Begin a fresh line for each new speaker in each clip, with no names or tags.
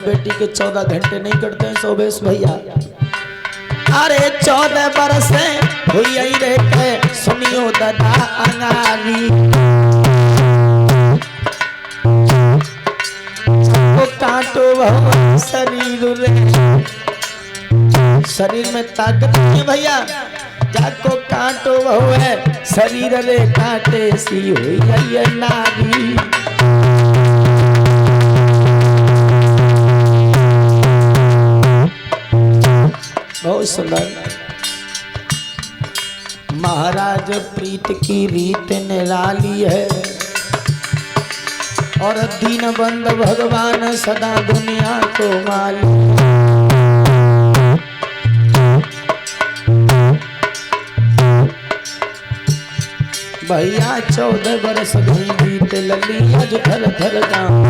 बेटी के 14 घंटे नहीं कटते हैं शोभेश भैया। अरे 14 बरस हुई रे के सुनियो दादा अंगारी वो काटो बहु शरीर रे, शरीर में ताकत नहीं भैया, जाको काटो बहु है शरीर रे काटे सी हुई है नारी। बहुत सुंदर। महाराज प्रीत की रीत निराली है और दीन बंद भगवान सदा दुनिया को मालूम। भैया 14 बरस गई बीत लली आज थर थर गाँव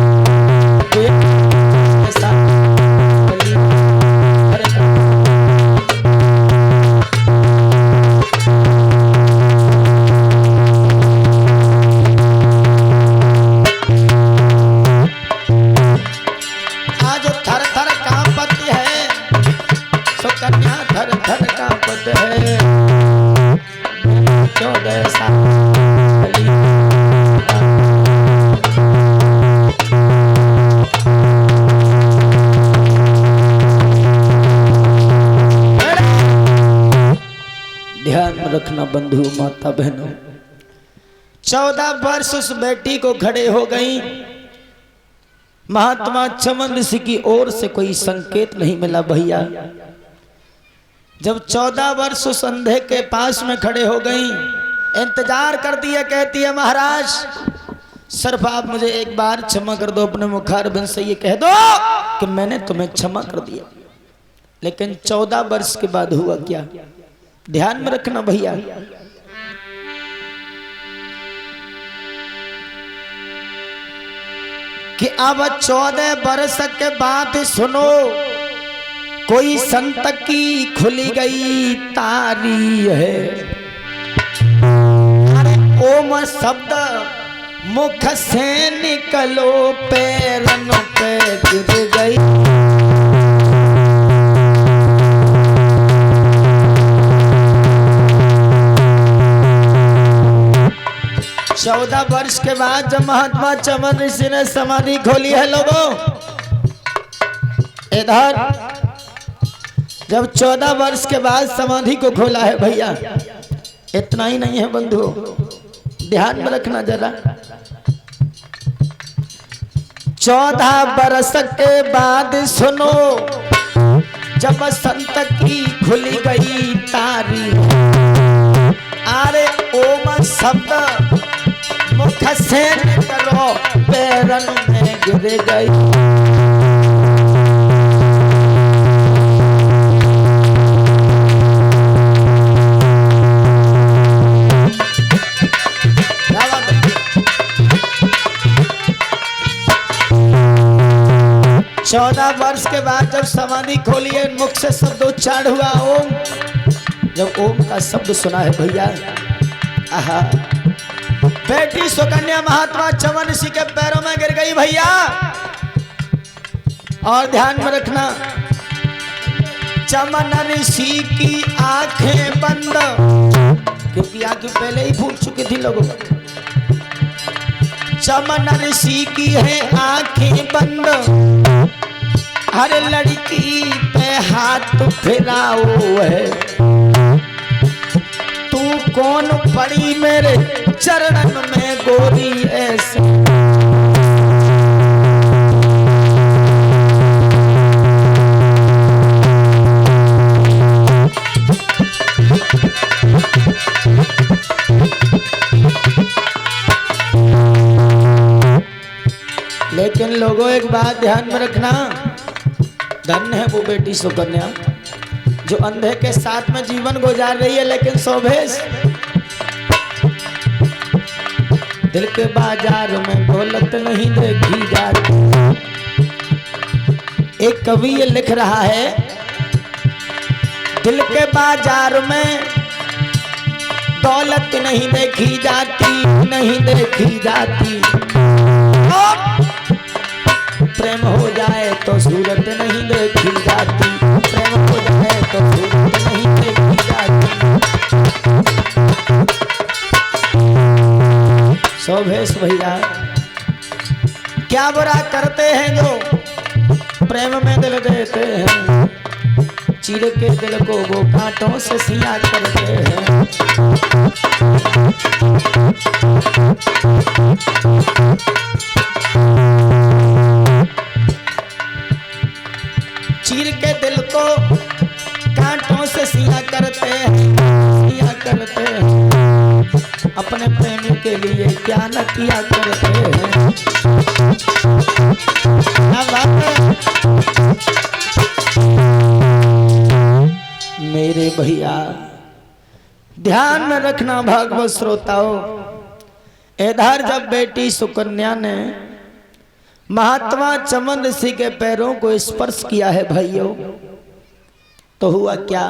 रखना बंधु माता बहनों। 14 वर्ष उस बेटी को खड़े हो गई। महात्मा चमन ऋषि की ओर से कोई संकेत नहीं मिला भैया। जब 14 वर्ष उस अंधे के पास में खड़े हो गई, इंतजार कर दिया, कहती है महाराज सिर्फ आप मुझे एक बार क्षमा कर दो, अपने मुखार बन से ये कह दो कि मैंने तुम्हें क्षमा कर दिया। लेकिन 14 वर्ष के बाद हुआ क्या, ध्यान में रखना भैया। कि अब 14 बरस के बाद सुनो, कोई संत की खुली गई तारी है। अरे ओम शब्द मुख से निकलो पैरन पे गिर गई। 14 वर्ष के बाद जब महात्मा चमन ऋषि ने समाधि खोली है लोगों, इधर जब 14 वर्ष के बाद समाधि को खोला है भैया, इतना ही नहीं है बंधु, ध्यान में रखना जरा। 14 बरस के बाद सुनो, जब संत की खुली गई तारी। अरे ओम शब्द मुख से निकलो पैरन में गिर गई। चौदह वर्ष के बाद जब समाधि खोली है, मुख से शब्द उच्चारण हुआ ओम। जब ओम का शब्द सुना है भैया, आहा, बेटी सुकन्या महात्मा चमन ऋषि के पैरों में गिर गई भैया। और ध्यान में रखना, चमन ऋषि की आंखें बंद, क्योंकि आंखें पहले ही फूट चुकी थी लोगों को। चमन ऋषि की है आंखें बंद, हर लड़की पे हाथ फिराओ है। तू कौन पड़ी मेरे चरणन में गोरी ऐसे। लेकिन लोगों एक बात ध्यान में रखना, धन्य है वो बेटी सुकन्या जो अंधे के साथ में जीवन गुजार रही है। लेकिन शोभेश, दिल के बाजार में दौलत नहीं देखी जाती। एक कवि ये लिख रहा है, दिल के बाजार में दौलत नहीं देखी जाती, नहीं देखी जाती। प्रेम हो जाए तो सूरत नहीं देखी जाती, प्रेम हो जाए तो सूरत नहीं देखी जाती। शोभेश भैया क्या बुरा करते हैं जो प्रेम में दिल देते हैं, चीर के दिल को वो कांटों से सिया करते हैं। चीर के दिल को कांटों से सिया करते हैं, सिया करते हैं। अपने प्रेमी के लिए क्या न किया करते हैं। मेरे भैया ध्यान में रखना भागवत श्रोताओं, इधर जब बेटी सुकन्या ने महात्मा चमन ऋषि के पैरों को स्पर्श किया है भाइयों, तो हुआ क्या?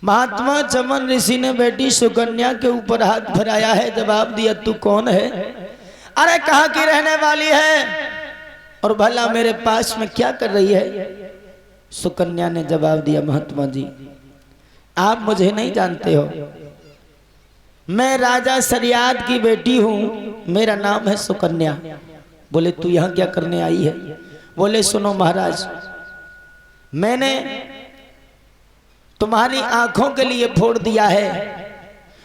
महात्मा चमन ऋषि ने बेटी सुकन्या के ऊपर हाथ फिराया है, जवाब दिया तू कौन है? अरे कहाँ की रहने वाली है और भला मेरे पास में क्या कर रही है? सुकन्या ने जवाब दिया महात्मा जी आप मुझे नहीं जानते हो, मैं राजा सरियाद की बेटी हूँ, मेरा नाम है सुकन्या। बोले तू यहाँ क्या करने आई है? बोले सुनो महाराज, मैंने तुम्हारी आंखों के लिए फोड़ दिया है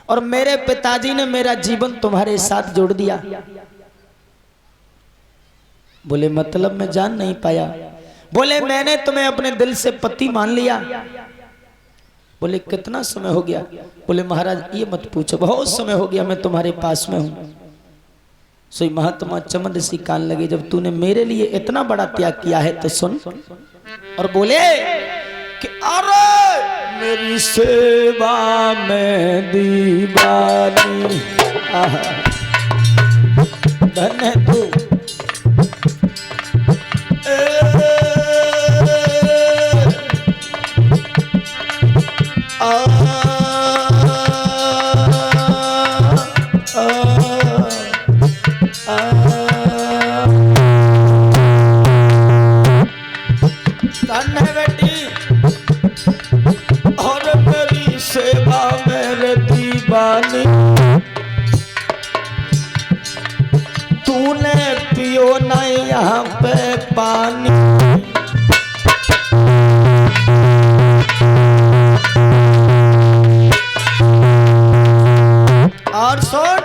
और मेरे पिताजी ने मेरा जीवन तुम्हारे साथ जोड़ दिया। बोले मतलब मैं जान नहीं पाया। बोले मैंने तुम्हें अपने दिल से पति मान लिया। बोले कितना समय हो गया? बोले महाराज ये मत पूछो, बहुत समय हो गया मैं तुम्हारे पास में हूं। सो महात्मा चमन ऋषि कान लगे, जब तूने मेरे लिए इतना बड़ा त्याग किया है तो सुन। और बोले कि अरे मेरी सेवा में दीवानी, धन है तू। तूने पियो ना यहाँ पे पानी, और सुन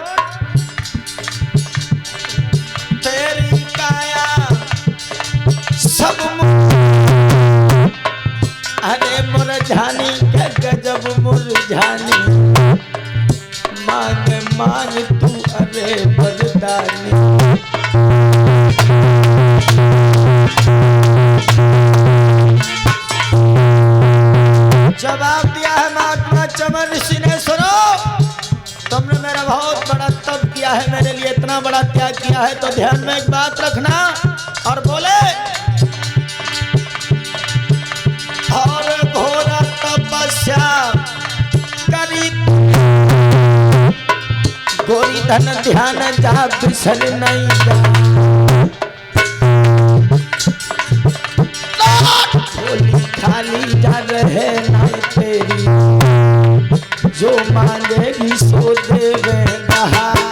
तेरी काया सब अरे मुरझानी क्या गजब मुरझानी, मांग मांग तू अरे बरदानी। जवाब दिया है महात्मा चमन ऋषि ने, सुनो तुमने मेरा बहुत बड़ा तप किया है, मेरे लिए इतना बड़ा त्याग किया है, तो ध्यान में एक बात रखना। और बोले और घोर तपस्या करी गोरी धन ध्यान जा बिसर नहीं जा, बोली खाली जा रहे ना तेरी, जो मांगेगी सो देवे नहाय।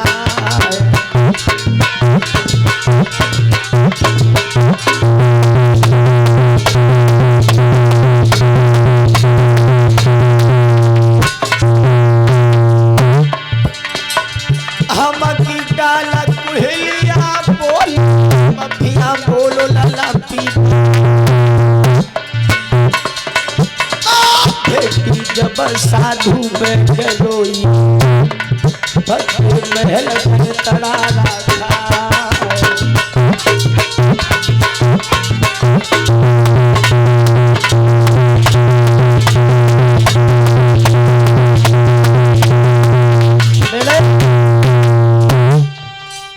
बोलो लाला पी बेटी जब साधु में गरोई, महल में तड़ारा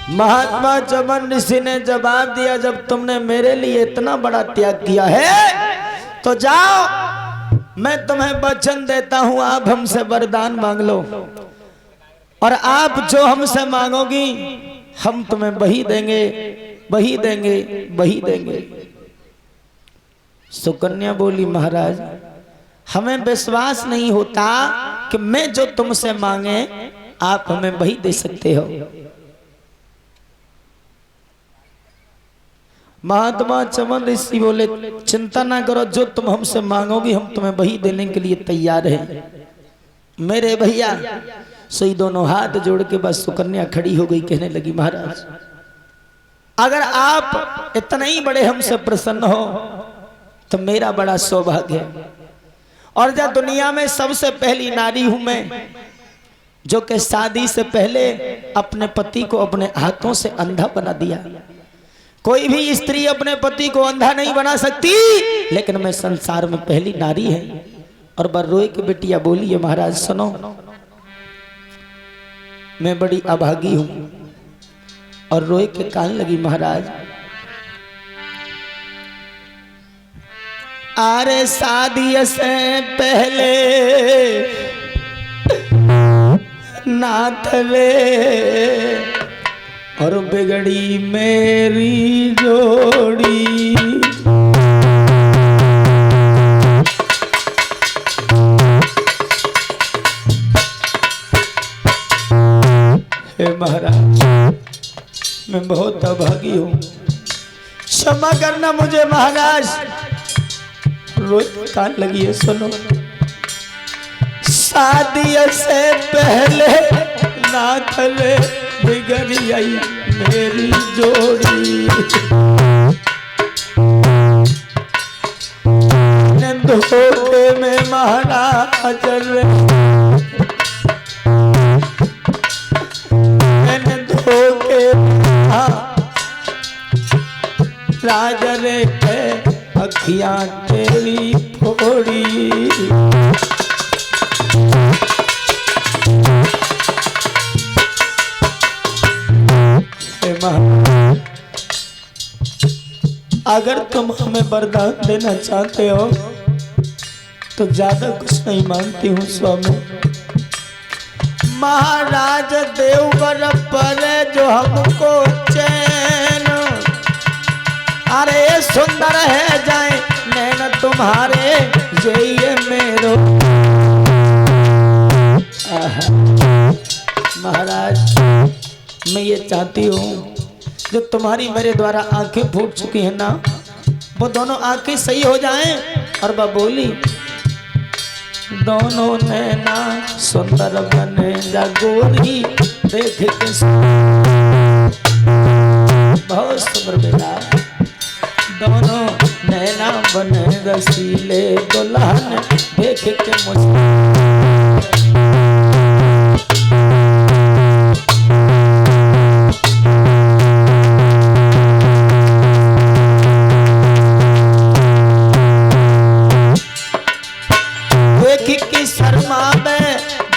महात्मा चमन ऋषि ने जवाब दिया, जब तुमने मेरे लिए इतना बड़ा त्याग किया है तो जाओ, मैं तुम्हें वचन देता हूं, आप हमसे वरदान मांग लो और आप जो हमसे मांगोगी हम तुम्हें वही देंगे वही देंगे वही देंगे। सुकन्या बोली महाराज हमें विश्वास नहीं होता कि मैं जो तुमसे मांगे आप हमें वही दे सकते हो। महात्मा चमन ऋषि बोले चिंता ना करो, जो तुम हमसे मांगोगी हम तुम्हें वही देने के लिए तैयार हैं मेरे भैया। सही दोनों हाथ जोड़ के बस सुकन्या खड़ी हो गई, कहने लगी महाराज अगर आप इतने ही बड़े हमसे प्रसन्न हो तो मेरा बड़ा सौभाग्य है। और जब दुनिया में सबसे पहली नारी हूं मैं जो कि शादी से पहले अपने पति को अपने हाथों से अंधा बना दिया। कोई भी स्त्री अपने पति को अंधा नहीं बना सकती, लेकिन मैं संसार में पहली नारी है। और बर रोए की बेटिया बोली है महाराज सुनो, मैं बड़ी अभागी हूं। और रोए के कान लगी महाराज अरे शादी से पहले नाथ रे और बिगड़ी मेरी जोड़ी। हे महाराज मैं बहुत अभागी हूँ, क्षमा करना मुझे महाराज। रोज कान लगी है सुनो, शादी से पहले नाथ रे बिगड़ी आई मेरी जोड़ी। धोखे में महाराज रे मैंने धोखे राज रे अखियां तेरी फोड़ी। अगर तुम हमें वरदान देना चाहते हो तो ज्यादा कुछ नहीं मांगती हूँ स्वामी। महाराज देववर पर जो हमको चैन अरे सुंदर है जाए नैन तुम्हारे ये मेरो। महाराज मैं ये चाहती हूँ जो तुम्हारी मेरे द्वारा आंखें फूट चुकी है ना वो दोनों आंखें सही हो जाएं। और वह बोली दोनों नैना सुंदर बने गोरी देख के बहुत सुंदर बेटा। दोनों नैना बने रसीले दुल्हन देख के मुझे।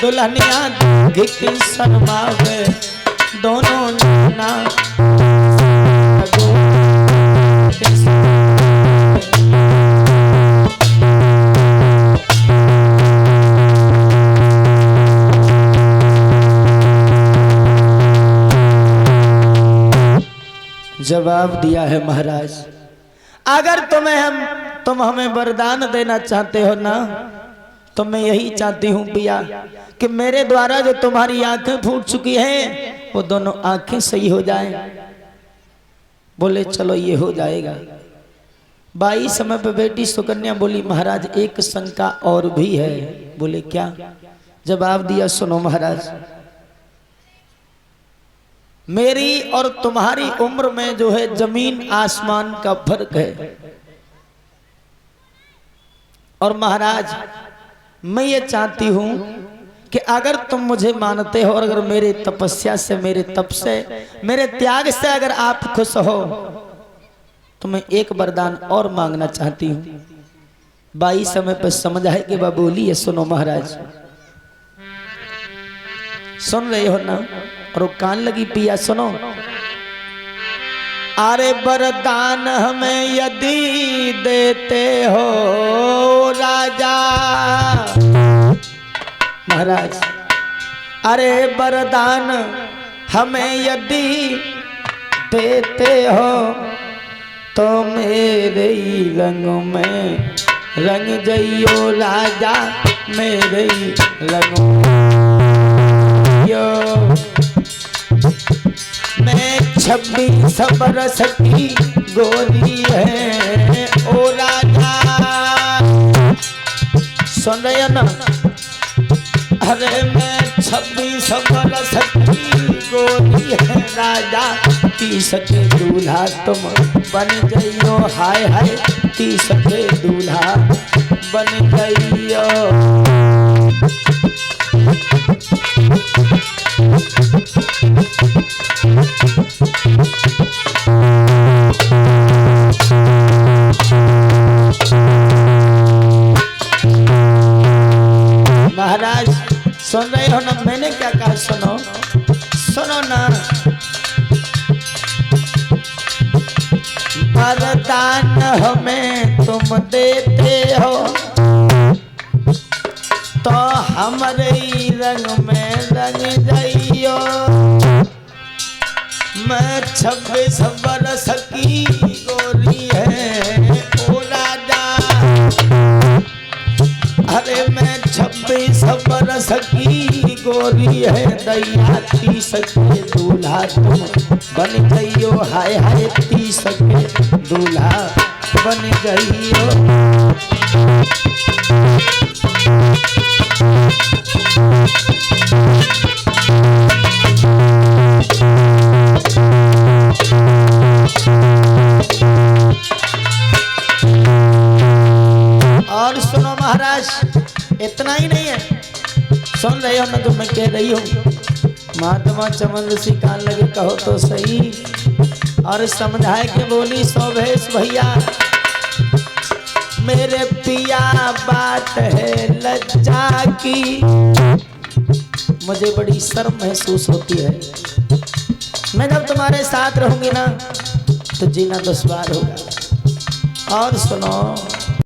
दुल्हनिया घिकी शर्मावे दोनों नैना जवाब दिया है महाराज अगर तुम हमें वरदान देना चाहते हो ना तो मैं यही चाहती हूँ पिया कि मेरे द्वारा जो तुम्हारी आंखें फूट चुकी हैं वो दोनों आंखें सही हो जाएं। बोले चलो ये हो जाएगा। बाई समय पे बेटी सुकन्या बोली महाराज एक शंका और भी है। बोले क्या? जवाब दिया सुनो महाराज मेरी और तुम्हारी उम्र में जो है जमीन आसमान का फर्क है। और महाराज मैं ये चाहती हूं कि अगर तुम मुझे मानते हो और अगर मेरे तपस्या से मेरे तप से मेरे त्याग से अगर आप खुश हो तो मैं एक वरदान और मांगना चाहती हूं। बाई समय पर समझ आए कि वह बोली है सुनो महाराज सुन रहे हो ना। और वो कान लगी पिया सुनो। अरे वरदान हमें यदि देते हो राजा महाराज अरे वरदान हमें यदि देते हो तो मेरे ही रंग में रंग जइयो राजा मेरे ही रंग में। मैं 26 बरस की गोरी है ओ राजा। सुन रहे हो ना? अरे मैं 26 बरस की गोरी है राजा, 30 के दूल्हा तुम बन जाइयो। हाय हाय 30 के दूल्हा बन जाइयो। महाराज सुन रहे हो ना? मैंने क्या कहा? सुनो सुनो ना। वरदान हमें तुम देते हो तो हमारे ही रंग में रंग जाइयो। मैं 26 बरस की गोरी है ओ राजा। अरे मैं 26 बरस की गोरी है दैया, 30 के दूल्हा तुम बन जाइयो। हाय हाय 30 के दूल्हा बन जाइयो। और सुनो महाराज, इतना ही नहीं है, सुन रहे हो ना? तो मैं कह रही हूँ महात्मा चमन ऋषि कान लगे कहो तो सही। और समझाए के बोली शोभेश भैया मेरे पिया बात है लज्जा की, मुझे बड़ी शर्म महसूस होती है। मैं जब तुम्हारे साथ रहूंगी ना तो जीना दुश्वार होगा। और सुनो